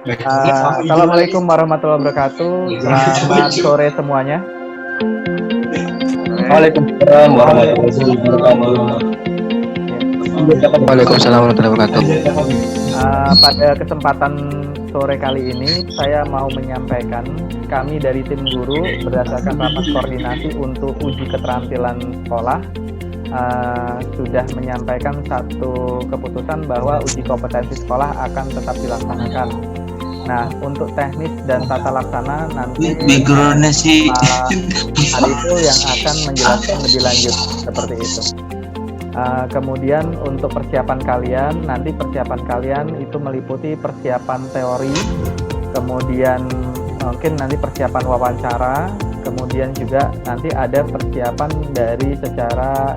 Assalamualaikum warahmatullahi wabarakatuh. Selamat sore semuanya. Waalaikumsalam warahmatullahi wabarakatuh. Waalaikumsalam warahmatullahi wabarakatuh. Pada kesempatan sore kali ini saya mau menyampaikan kami dari tim guru berdasarkan rapat koordinasi untuk uji keterampilan sekolah sudah menyampaikan satu keputusan bahwa uji kompetensi sekolah akan tetap dilaksanakan. Nah, untuk teknis dan tata laksana nanti Ariful yang akan menjelaskan lebih lanjut seperti itu. Kemudian untuk persiapan kalian itu meliputi persiapan teori, kemudian mungkin nanti persiapan wawancara, kemudian juga nanti ada persiapan dari secara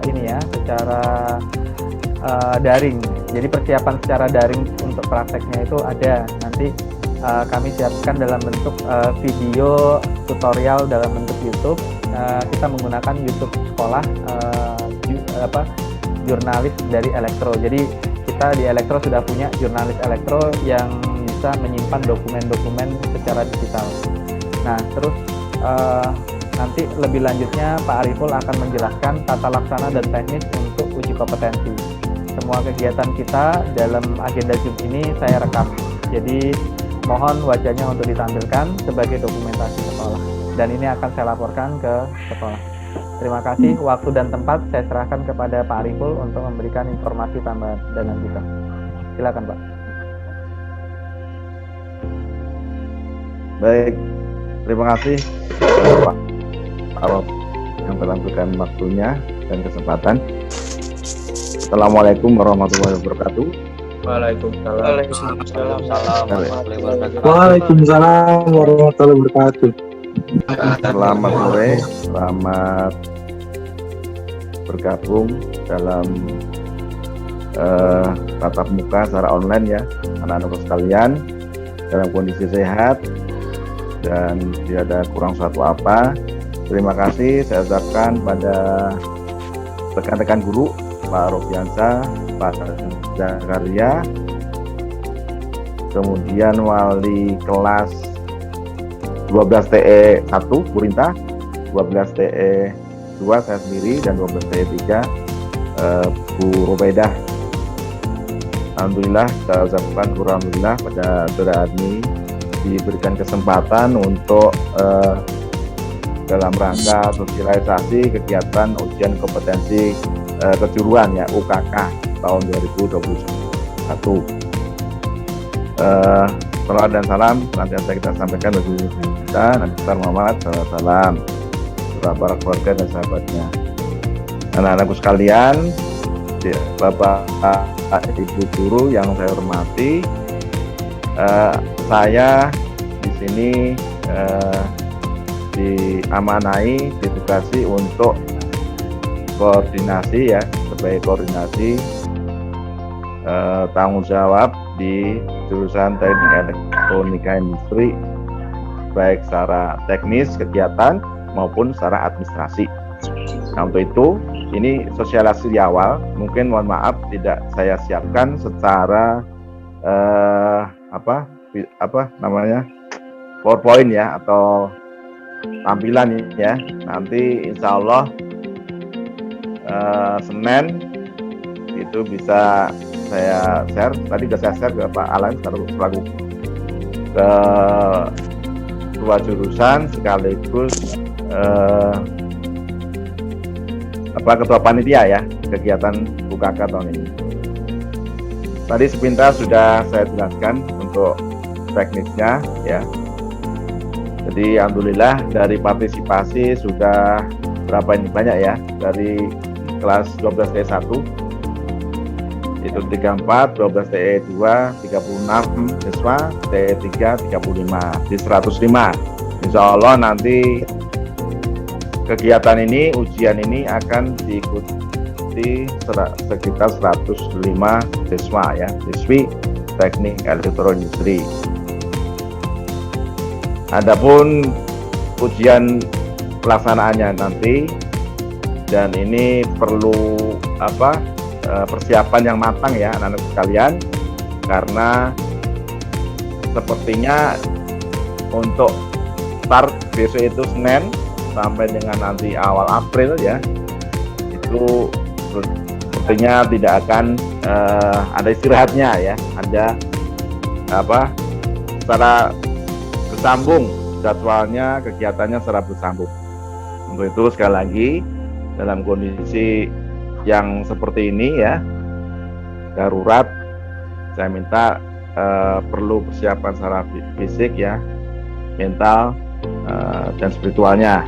daring. Jadi persiapan secara daring untuk prakteknya itu ada nanti kami siapkan dalam bentuk video tutorial dalam bentuk YouTube. Kita menggunakan YouTube sekolah jurnalis dari Elektro. Jadi kita di Elektro sudah punya jurnalis Elektro yang bisa menyimpan dokumen-dokumen secara digital. Nah, terus nanti lebih lanjutnya Pak Ariful akan menjelaskan tata laksana dan teknis untuk uji kompetensi. Semua kegiatan kita dalam agenda Zoom ini saya rekam. Jadi mohon wajahnya untuk ditampilkan sebagai dokumentasi sekolah. Dan ini akan saya laporkan ke sekolah. Terima kasih. Waktu dan tempat saya serahkan kepada Pak Ariful untuk memberikan informasi tambahan dan lanjutan. Silakan, Pak. Baik, terima kasih Pak Arif yang telah memberikan waktunya dan kesempatan. Assalamualaikum warahmatullahi wabarakatuh. Waalaikumsalam warahmatullahi wabarakatuh. Selamat sore, selamat bergabung dalam tatap muka secara online ya, anak-anak sekalian dalam kondisi sehat dan tidak ada kurang suatu apa. Terima kasih saya ucapkan pada rekan-rekan guru Pak Rofiansa, Pak Zakaria, kemudian wali kelas 12 TE 1 Purinta, 12 TE 2 saya sendiri, dan 12 TE 3 Bu Robaidah. Alhamdulillah, saya ucapkan alhamdulillah pada Saudara Admi diberikan kesempatan untuk dalam rangka sosialisasi kegiatan ujian kompetensi kejuruan ya UKK tahun 2021. Salawat dan salam nanti kita sampaikan bagi kita Nabi besar Muhammad SAW, para keluarga dan sahabatnya. Anak-anakku sekalian, Bapak Ibu guru yang saya hormati, saya di sini diamanai, ditugasi untuk koordinasi ya, sebagai koordinasi tanggung jawab di jurusan Teknik Elektronika Industri, baik secara teknis kegiatan maupun secara administrasi. Nah, untuk itu ini sosialisasi di awal, mungkin mohon maaf tidak saya siapkan secara PowerPoint ya atau tampilan ya. Nanti insya Allah Senin itu bisa saya share. Tadi sudah saya share ke Pak Alan selaku ke dua jurusan sekaligus ketua panitia ya kegiatan UKK tahun ini. Tadi sepintas sudah saya jelaskan untuk teknisnya ya. Jadi alhamdulillah dari partisipasi sudah berapa ini banyak ya, dari kelas 12 TE 1 itu 34, 12 TE 2 36 siswa, TE 3 35, di 105. Insya Allah nanti kegiatan ini, ujian ini akan diikuti sekitar 105 siswa ya, siswi Teknik Elektroindustri. Adapun ujian pelaksanaannya nanti, dan ini perlu persiapan yang matang ya anak-anak sekalian, karena sepertinya untuk start besok itu Senin sampai dengan nanti awal April ya, itu sepertinya tidak akan ada istirahatnya ya, ada secara bersambung jadwalnya, kegiatannya secara bersambung. Untuk itu sekali lagi dalam kondisi yang seperti ini ya, darurat, saya minta perlu persiapan secara fisik ya, mental dan spiritualnya.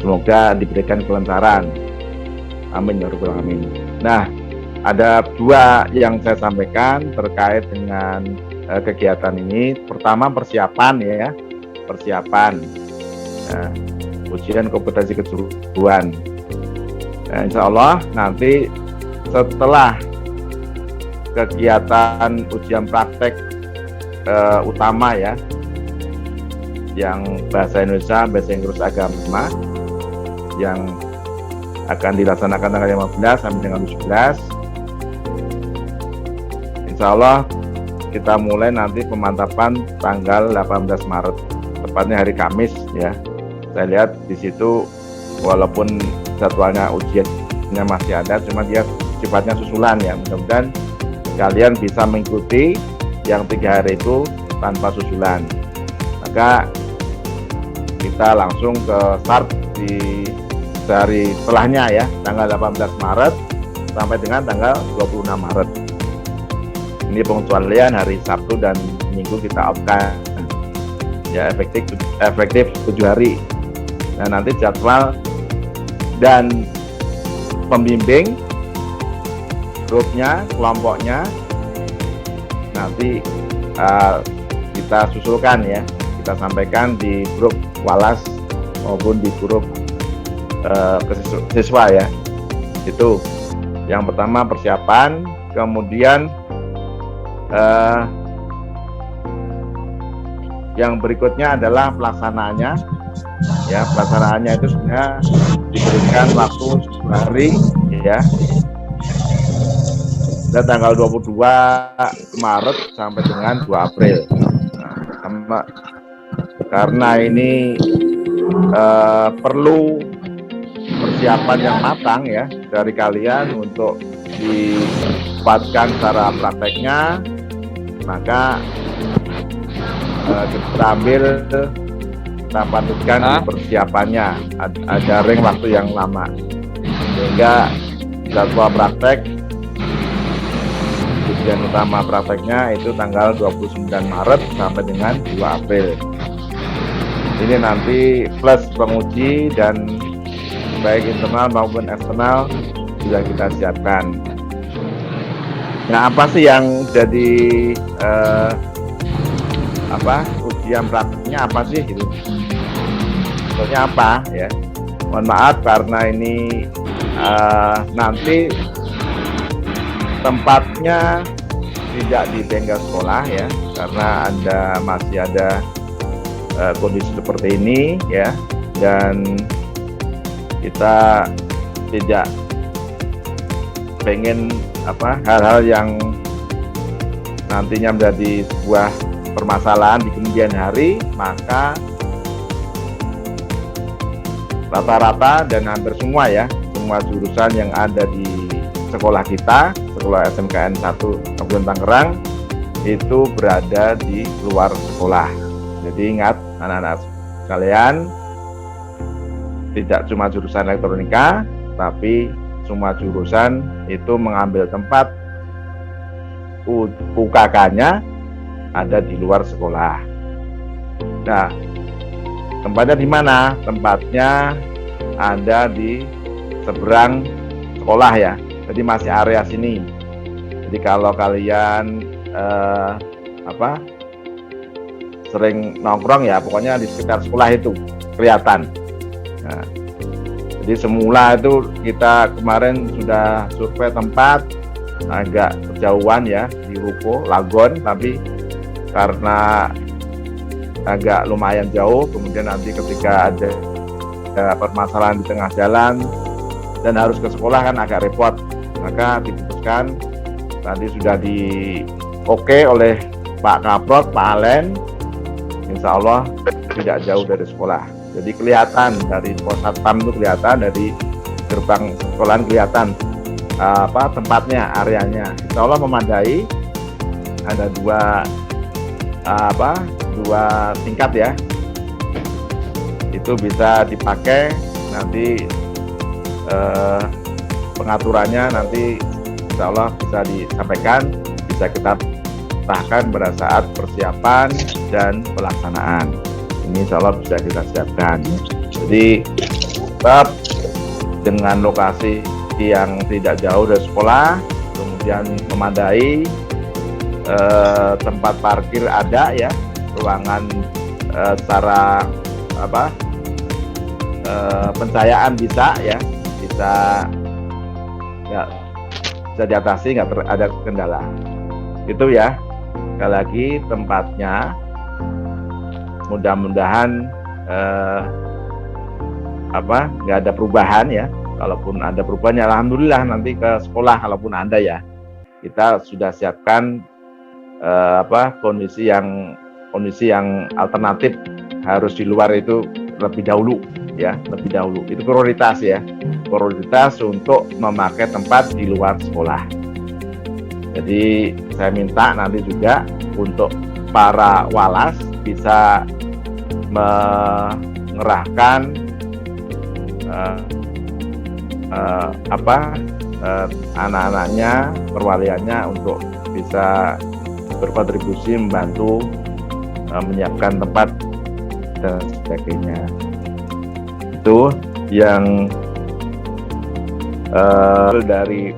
Semoga diberikan kelancaran. Amin ya rabbal alamin. Nah, ada dua yang saya sampaikan terkait dengan kegiatan ini. Pertama persiapan ya, persiapan ujian kompetensi kejuruan. Nah, insya Allah nanti setelah kegiatan ujian praktek utama ya, yang bahasa Indonesia, bahasa Inggris agama, yang akan dilaksanakan tanggal 15 sampai dengan 17. Insya Allah kita mulai nanti pemantapan tanggal 18 Maret, tepatnya hari Kamis ya. Saya lihat di situ walaupun jadwalnya ujiannya masih ada, cuma dia sifatnya susulan ya. Mudah-mudahan kalian bisa mengikuti yang 3 hari itu tanpa susulan. Maka kita langsung ke start di dari setelahnya ya, tanggal 18 Maret sampai dengan tanggal 26 Maret. Ini pengecualian hari Sabtu dan Minggu kita off-kan ya, efektif 7 hari. Nah, nanti jadwal dan pembimbing grupnya, kelompoknya nanti kita susulkan ya, kita sampaikan di grup Walas maupun di grup siswa ya. Itu yang pertama persiapan, kemudian yang berikutnya adalah pelaksanaannya ya. Pelaksanaannya itu sebenarnya diberikan waktu 10 hari ya, dan tanggal 22 Maret sampai dengan 2 April. Nah, karena ini perlu persiapan yang matang ya dari kalian untuk dikuatkan secara prakteknya, maka kita ambil, kita patutkan di persiapannya, ada ring waktu yang lama, sehingga jadwal praktek ujian utama prakteknya itu tanggal 29 Maret sampai dengan 2 April. Ini nanti plus penguji dan baik internal maupun eksternal sudah kita siapkan. Nah, apa sih yang jadi ujian prakteknya apa sih gitu? Contohnya apa ya? Mohon maaf karena ini nanti tempatnya tidak di bengkel sekolah ya, karena masih ada kondisi seperti ini ya, dan kita tidak pengen hal-hal yang nantinya menjadi sebuah permasalahan di kemudian hari. Maka rata-rata dan hampir semua ya, semua jurusan yang ada di sekolah kita, sekolah SMKN 1 Kabupaten Tangerang, itu berada di luar sekolah. Jadi ingat anak-anak sekalian, tidak cuma jurusan elektronika, tapi semua jurusan itu mengambil tempat UKK-nya ada di luar sekolah. Nah, tempatnya di mana? Tempatnya ada di seberang sekolah ya. Jadi masih area sini. Jadi kalau kalian sering nongkrong ya, pokoknya di sekitar sekolah itu kelihatan. Nah, jadi semula itu kita kemarin sudah survei tempat agak kejauhan ya, di Ruko, Lagon, tapi karena agak lumayan jauh, kemudian nanti ketika ada permasalahan di tengah jalan dan harus ke sekolah kan agak repot, maka diputuskan tadi sudah di oke oleh Pak Kaprot, Pak Alen, insya Allah tidak jauh dari sekolah. Jadi kelihatan dari pos satpam itu kelihatan, dari gerbang sekolah kelihatan tempatnya, areanya. Insya Allah memadai. Ada dua tingkat ya. Itu bisa dipakai nanti pengaturannya nanti insya Allah bisa disampaikan, bisa kita bahkan pada saat persiapan dan pelaksanaan. Ini insya Allah bisa kita siapkan. Jadi tetap dengan lokasi yang tidak jauh dari sekolah, kemudian memadai, tempat parkir ada ya, ruangan secara pencahayaan bisa ya, bisa diatasi, nggak ada kendala. Itu ya, sekali lagi tempatnya mudah-mudahan nggak ada perubahan ya. Kalaupun ada perubahan ya alhamdulillah, nanti ke sekolah kalaupun ada ya, kita sudah siapkan kondisi yang alternatif, harus di luar itu lebih dahulu ya, lebih dahulu. Itu prioritas ya, prioritas untuk memakai tempat di luar sekolah. Jadi saya minta nanti juga untuk para walas bisa mengerahkan anak-anaknya, perwaliannya untuk bisa berkontribusi membantu menyiapkan tempat dan sebagainya. Itu yang dari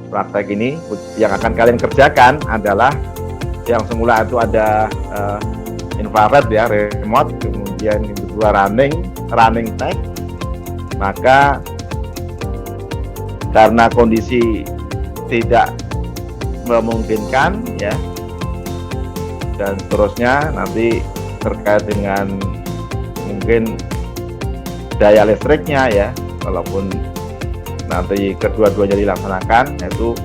praktek ini. Yang akan kalian kerjakan adalah yang semula itu ada infrared ya, remote, kemudian yang kedua running tag. Maka karena kondisi tidak memungkinkan ya, dan seterusnya nanti terkait dengan mungkin daya listriknya ya, walaupun nanti kedua-duanya dilaksanakan, yaitu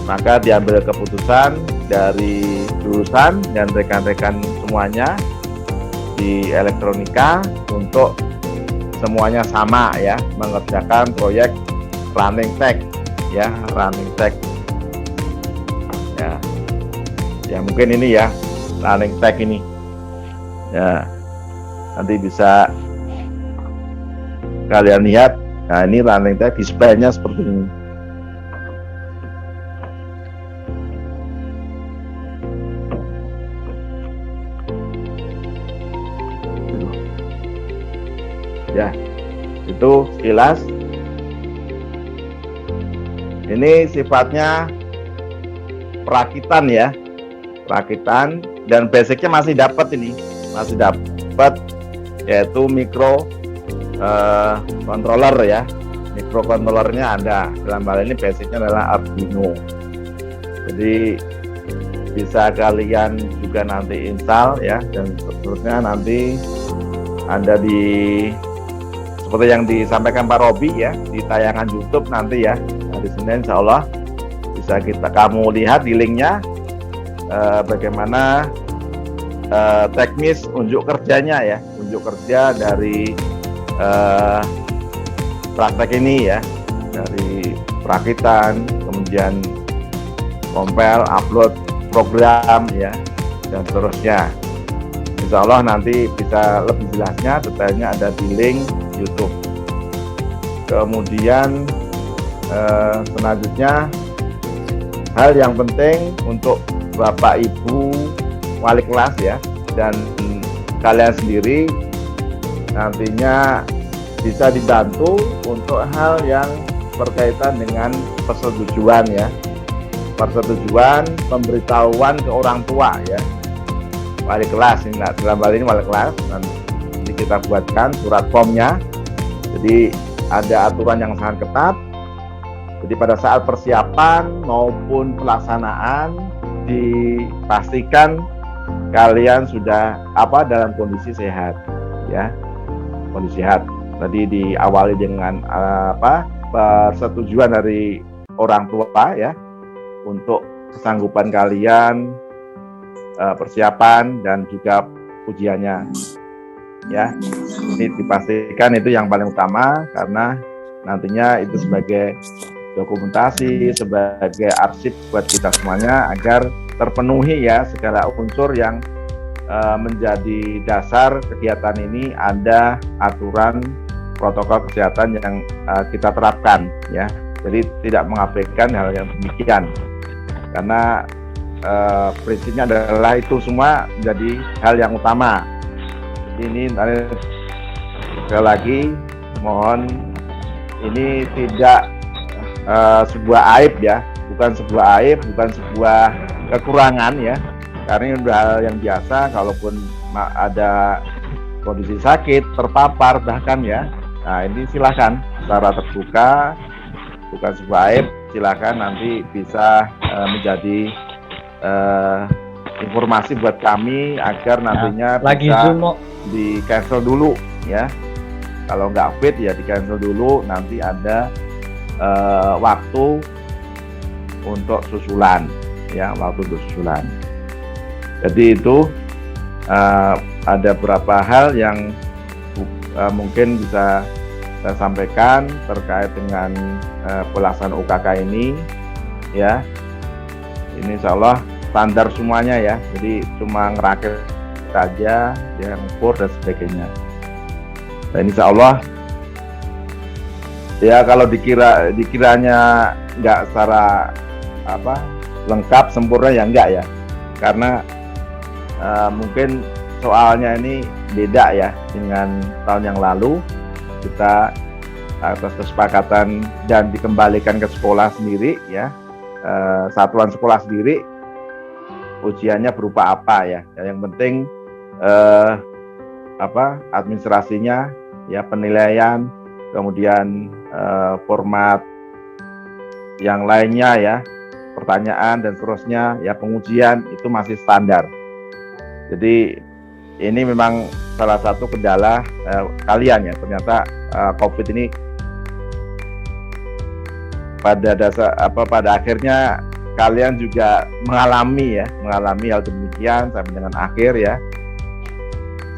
maka diambil keputusan dari jurusan dan rekan-rekan semuanya di elektronika untuk semuanya sama ya, mengerjakan proyek running tag ya, running tag ya mungkin ini ya, running tag ini ya, nanti bisa kalian lihat. Nah ini running tag, display-nya seperti ini. Ya, itu sekilas. Ini sifatnya perakitan ya, perakitan, dan basicnya masih dapat ini, masih dapat, yaitu micro controller ya, microcontrollernya ada. Dalam hal ini basicnya adalah Arduino. Jadi bisa kalian juga nanti install ya, dan seterusnya nanti ada di seperti yang disampaikan Pak Robi ya, di tayangan YouTube nanti ya, hari Senin insya Allah bisa kamu lihat di linknya bagaimana teknis unjuk kerjanya ya, unjuk kerja dari praktek ini ya, dari perakitan, kemudian compile, upload program ya, dan seterusnya. Insya Allah nanti bisa lebih jelasnya, detailnya ada di link YouTube. Kemudian selanjutnya, hal yang penting untuk Bapak Ibu wali kelas ya, dan kalian sendiri nantinya bisa dibantu untuk hal yang berkaitan dengan persetujuan ya, persetujuan, pemberitahuan ke orang tua ya, wali kelas ini, dalam hal ini wali kelas. Nanti kita buatkan surat formnya. Jadi ada aturan yang sangat ketat. Jadi pada saat persiapan maupun pelaksanaan dipastikan kalian sudah dalam kondisi sehat ya, kondisi sehat. Tadi diawali dengan persetujuan dari orang tua ya, untuk kesanggupan kalian persiapan dan juga ujiannya. Ya, ini dipastikan itu yang paling utama karena nantinya itu sebagai dokumentasi, sebagai arsip buat kita semuanya agar terpenuhi ya segala unsur yang menjadi dasar kegiatan ini, ada aturan protokol kesehatan yang kita terapkan ya. Jadi tidak mengabaikan hal yang demikian karena prinsipnya adalah itu semua menjadi hal yang utama. Ini sekali lagi mohon ini tidak sebuah aib ya, bukan sebuah aib, bukan sebuah kekurangan ya, karena ini udah hal yang biasa. Kalaupun ada kondisi sakit, terpapar bahkan ya, nah ini silakan secara terbuka, bukan sebuah aib, silakan nanti bisa menjadi informasi buat kami agar nantinya bisa di cancel dulu ya. Kalau nggak fit ya di cancel dulu, nanti ada waktu untuk susulan ya, waktu untuk susulan. Jadi itu ada beberapa hal yang mungkin bisa saya sampaikan terkait dengan pelaksanaan UKK ini ya. Ini insya Allah standar semuanya ya, jadi cuma ngerakit saja, yang ukur dan sebagainya. Dan insya Allah ya kalau dikiranya nggak secara lengkap sempurna ya enggak ya, karena mungkin soalnya ini beda ya dengan tahun yang lalu. Kita atas kesepakatan dan dikembalikan ke sekolah sendiri ya, satuan sekolah sendiri, ujiannya berupa apa ya, yang penting administrasinya ya, penilaian, kemudian format yang lainnya ya, pertanyaan dan seterusnya ya, pengujian itu masih standar. Jadi ini memang salah satu kendala kalian ya, ternyata COVID ini pada akhirnya kalian juga mengalami hal demikian sampai dengan akhir ya,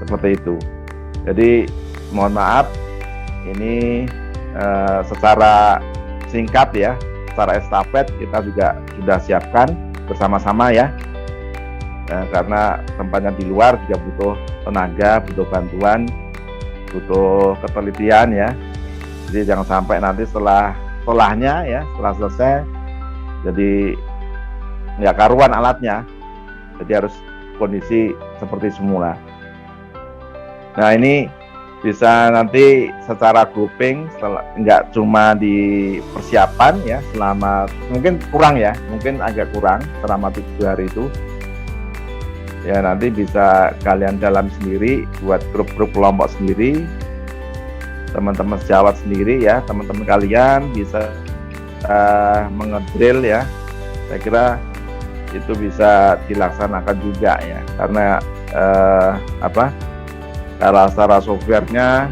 seperti itu. Jadi mohon maaf, ini secara singkat ya, secara estafet kita juga sudah siapkan bersama-sama ya, karena tempatnya di luar juga butuh tenaga, butuh bantuan, butuh ketelitian ya. Jadi jangan sampai nanti setelahnya ya, setelah selesai jadi nggak karuan alatnya, jadi harus kondisi seperti semula. Nah ini bisa nanti secara grouping, nggak cuma di persiapan ya, selama mungkin kurang ya, mungkin agak kurang selama 7 hari itu ya, nanti bisa kalian dalam sendiri, buat grup-grup kelompok sendiri, teman-teman sejawat sendiri ya, teman-teman kalian bisa mengedrill ya. Saya kira itu bisa dilaksanakan juga ya, karena secara softwarenya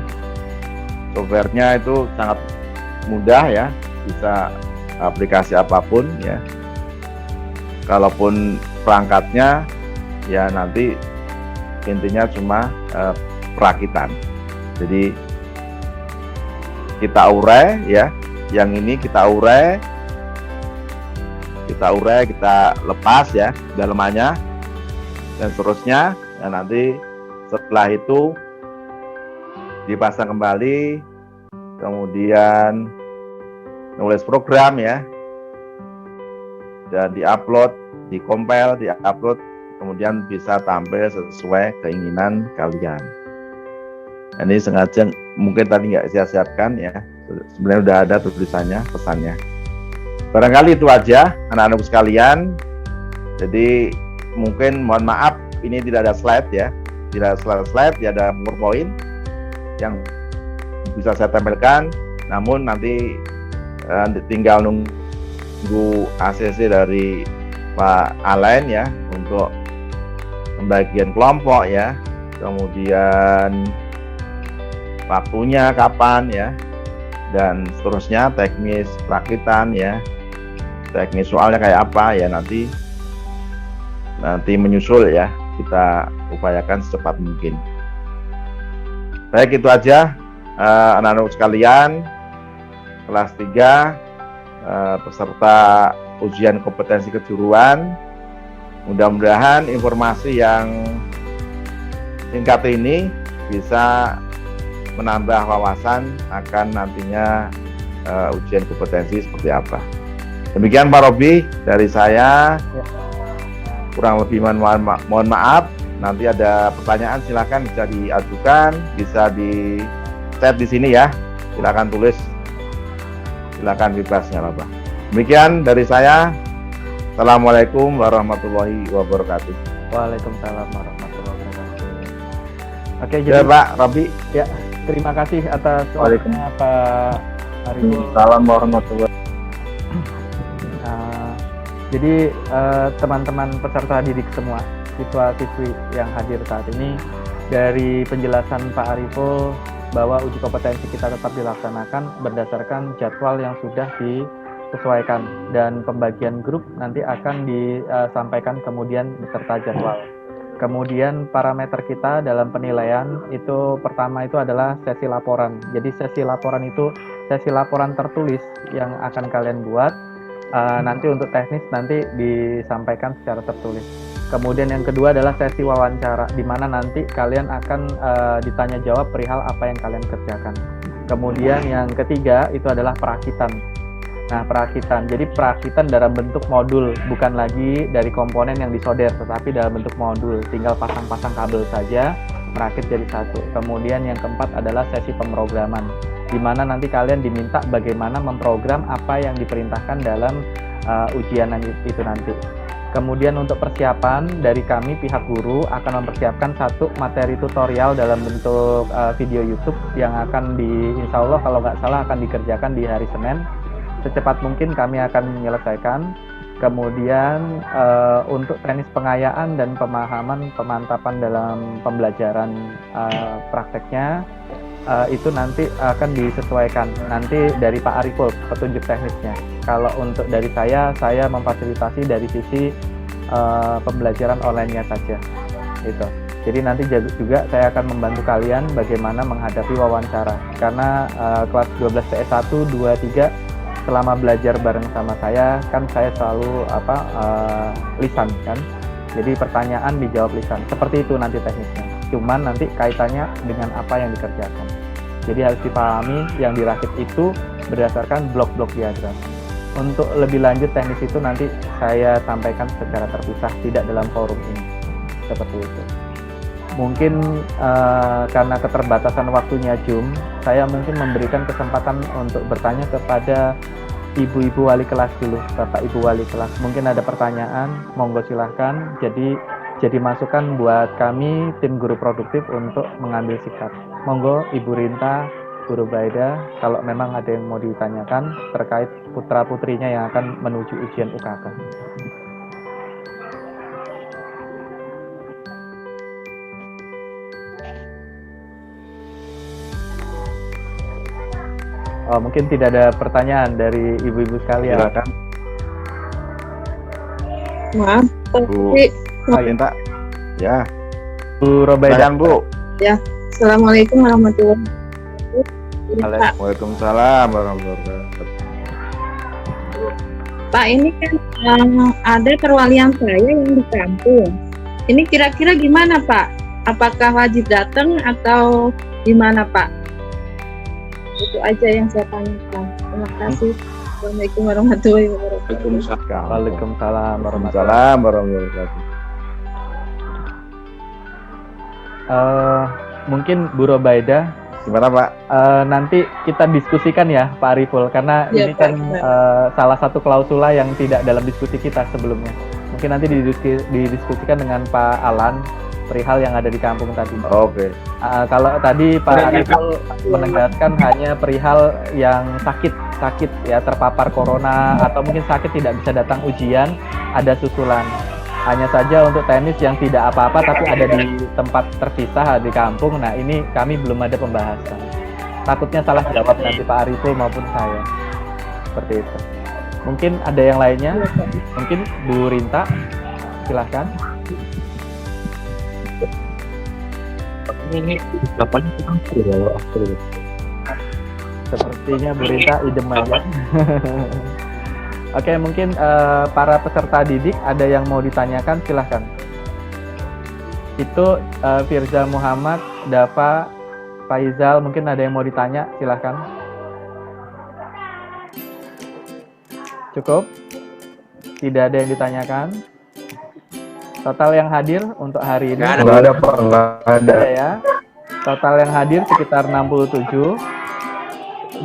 itu sangat mudah ya, bisa aplikasi apapun ya. Kalaupun perangkatnya ya nanti intinya cuma perakitan. Jadi kita urai ya, yang ini kita urai, kita lepas ya dalemannya dan seterusnya. Dan nanti setelah itu dipasang kembali, kemudian nulis program ya, dan diupload, dikompil, diupload, kemudian bisa tampil sesuai keinginan kalian. Ini sengaja mungkin tadi nggak saya siapkan ya, sebenarnya udah ada tulisannya, pesannya. Barangkali itu aja anak-anakku sekalian. Jadi mungkin mohon maaf ini tidak ada slide ya, tidak ada slide, tidak ada PowerPoint yang bisa saya tempelkan. Namun nanti tinggal nunggu ACC dari Pak Alain ya untuk pembagian kelompok ya, kemudian waktunya kapan ya, dan seterusnya, teknis perakitan ya, teknis soalnya kayak apa ya, nanti nanti menyusul ya, kita upayakan secepat mungkin. Baik, itu aja anak-anak sekalian, kelas 3 peserta ujian kompetensi kejuruan. Mudah-mudahan informasi yang singkat ini bisa menambah wawasan akan nantinya ujian kompetensi seperti apa. Demikian Pak Robi dari saya. Kurang lebih mohon maaf. Nanti ada pertanyaan silakan bisa diajukan, bisa di chat di sini ya. Silakan tulis, silakan bebas nggak apa-apa. Demikian dari saya. Assalamualaikum warahmatullahi wabarakatuh. Waalaikumsalam warahmatullahi wabarakatuh. Oke, Ya jadi Pak Robi. ya terima kasih atas waktunya Pak Ariful. Salam warahmatullahi. Jadi teman-teman peserta didik semua, siswa-siswi yang hadir saat ini, dari penjelasan Pak Ariful bahwa uji kompetensi kita tetap dilaksanakan berdasarkan jadwal yang sudah disesuaikan, dan pembagian grup nanti akan disampaikan kemudian beserta jadwal. Kemudian parameter kita dalam penilaian itu pertama itu adalah sesi laporan. Jadi sesi laporan itu sesi laporan tertulis yang akan kalian buat. Nanti untuk teknis nanti disampaikan secara tertulis. Kemudian yang kedua adalah sesi wawancara, di mana nanti kalian akan ditanya jawab perihal apa yang kalian kerjakan. Kemudian yang ketiga itu adalah perakitan. Nah, perakitan. Jadi perakitan dalam bentuk modul, bukan lagi dari komponen yang disolder, tetapi dalam bentuk modul. Tinggal pasang-pasang kabel saja, merakit jadi satu. Kemudian yang keempat adalah sesi pemrograman, di mana nanti kalian diminta bagaimana memprogram apa yang diperintahkan dalam ujian itu nanti. Kemudian untuk persiapan dari kami pihak guru akan mempersiapkan satu materi tutorial dalam bentuk video YouTube yang akan insya Allah kalau nggak salah akan dikerjakan di hari Senin. Secepat mungkin kami akan menyelesaikan. Kemudian untuk teknis pengayaan dan pemahaman pemantapan dalam pembelajaran prakteknya itu nanti akan disesuaikan nanti dari Pak Ariful petunjuk teknisnya. Kalau untuk dari saya memfasilitasi dari sisi pembelajaran online-nya saja itu. Jadi nanti juga saya akan membantu kalian bagaimana menghadapi wawancara, karena kelas 12 PS1, 2, 3 selama belajar bareng sama saya kan saya selalu lisan kan. Jadi pertanyaan dijawab lisan. Seperti itu nanti teknisnya. Cuman nanti kaitannya dengan apa yang dikerjakan. Jadi harus dipahami yang dirakit itu berdasarkan blok-blok diagram. Untuk lebih lanjut teknis itu nanti saya sampaikan secara terpisah, tidak dalam forum ini. Seperti itu. Mungkin karena keterbatasan waktunya Zoom, saya mungkin memberikan kesempatan untuk bertanya kepada ibu-ibu wali kelas dulu, Bapak Ibu wali kelas. Mungkin ada pertanyaan, monggo silahkan. Jadi masukan buat kami tim guru produktif untuk mengambil sikap. Monggo Ibu Rinta, Guru Baida, kalau memang ada yang mau ditanyakan terkait putra-putrinya yang akan menuju ujian UKK. Oh, mungkin tidak ada pertanyaan dari ibu-ibu sekalian. Silakan. Maaf, Bu Rinta. Ya. Bu Robaida. Silakan Bu. ya. Assalamualaikum warahmatullahi wabarakatuh. Pak, Waalaikumsalam warahmatullahi wabarakatuh. Pak, ini kan ada perwalian saya yang di kampung. Ini kira-kira gimana Pak? Apakah wajib datang atau gimana Pak? Itu aja yang saya tanyakan. Terima kasih. Assalamualaikum warahmatullahi wabarakatuh. Waalaikumsalam warahmatullahi Waalaikumsalam warahmatullahi wabarakatuh. Mungkin Bu Robaida, Gimana Pak? nanti kita diskusikan ya Pak Ariful, karena Ya, ini Pak. kan salah satu klausula yang tidak dalam diskusi kita sebelumnya. Mungkin nanti didiskusikan dengan Pak Alan perihal yang ada di kampung tadi. Oke. Kalau tadi Pak Ariful menegaskan hanya perihal yang sakit ya, terpapar corona atau mungkin sakit tidak bisa datang ujian, ada susulan. Hanya saja untuk teknis yang tidak apa-apa tapi ada di tempat terpisah di kampung, nah ini kami belum ada pembahasan. Takutnya salah jawab nanti Pak Ariful maupun saya. Seperti itu. Mungkin ada yang lainnya? Mungkin Bu Rinta, silahkan. Ini 8 kurang ya, Sepertinya Bu Rita idem aja. Oke, mungkin para peserta didik ada yang mau ditanyakan, silahkan. Itu Firza Muhammad, Dava, Faizal, mungkin ada yang mau ditanya, silahkan. Cukup? Tidak ada yang ditanyakan? Total yang hadir untuk hari ini? Nggak ada Pak, nggak ada. Ada ya. Total yang hadir sekitar 67.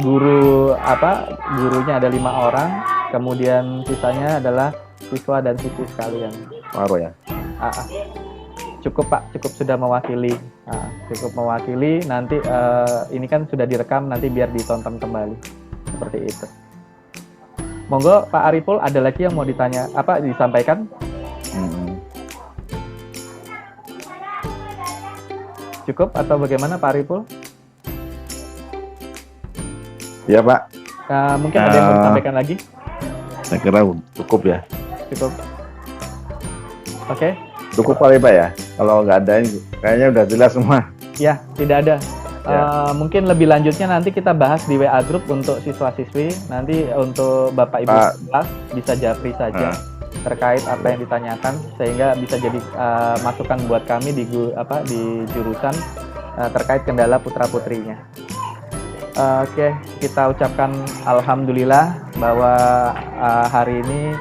Gurunya ada 5 orang. Kemudian sisanya adalah siswa dan siswi sekalian. Paruh ya. Cukup Pak, cukup sudah mewakili. Cukup mewakili. Nanti ini kan sudah direkam, nanti biar ditonton kembali. Seperti itu. Monggo Pak Ariful, ada lagi yang mau ditanya, disampaikan? Cukup atau bagaimana Pak Ariful? Ya Pak, Mungkin ada yang mau disampaikan lagi? saya kira cukup ya. Cukup. Oke. Cukup kali Pak ya. Kalau nggak ada, kayaknya udah jelas semua. Ya, tidak ada. Ya. Mungkin lebih lanjutnya nanti kita bahas di WA Group untuk siswa-siswi. Nanti untuk Bapak Ibu kelas bisa japri saja terkait apa yang ditanyakan, sehingga bisa jadi masukan buat kami di jurusan terkait kendala putra-putrinya. Oke, kita ucapkan alhamdulillah bahwa hari ini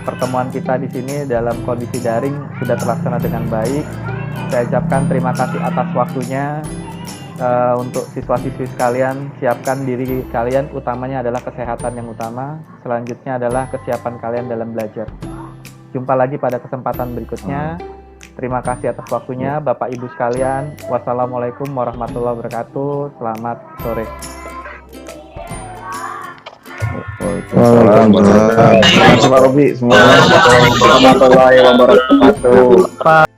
pertemuan kita di sini dalam kondisi daring sudah terlaksana dengan baik. Saya ucapkan terima kasih atas waktunya. Untuk siswa-siswi sekalian, siapkan diri kalian, utamanya adalah kesehatan yang utama. Selanjutnya adalah kesiapan kalian dalam belajar. Jumpa lagi pada kesempatan berikutnya. Terima kasih atas waktunya Bapak Ibu sekalian. Wassalamualaikum warahmatullahi wabarakatuh. Selamat sore. Waalaikumsalam. Terima kasih Pak Robi. Semoga warahmatullahi wabarakatuh.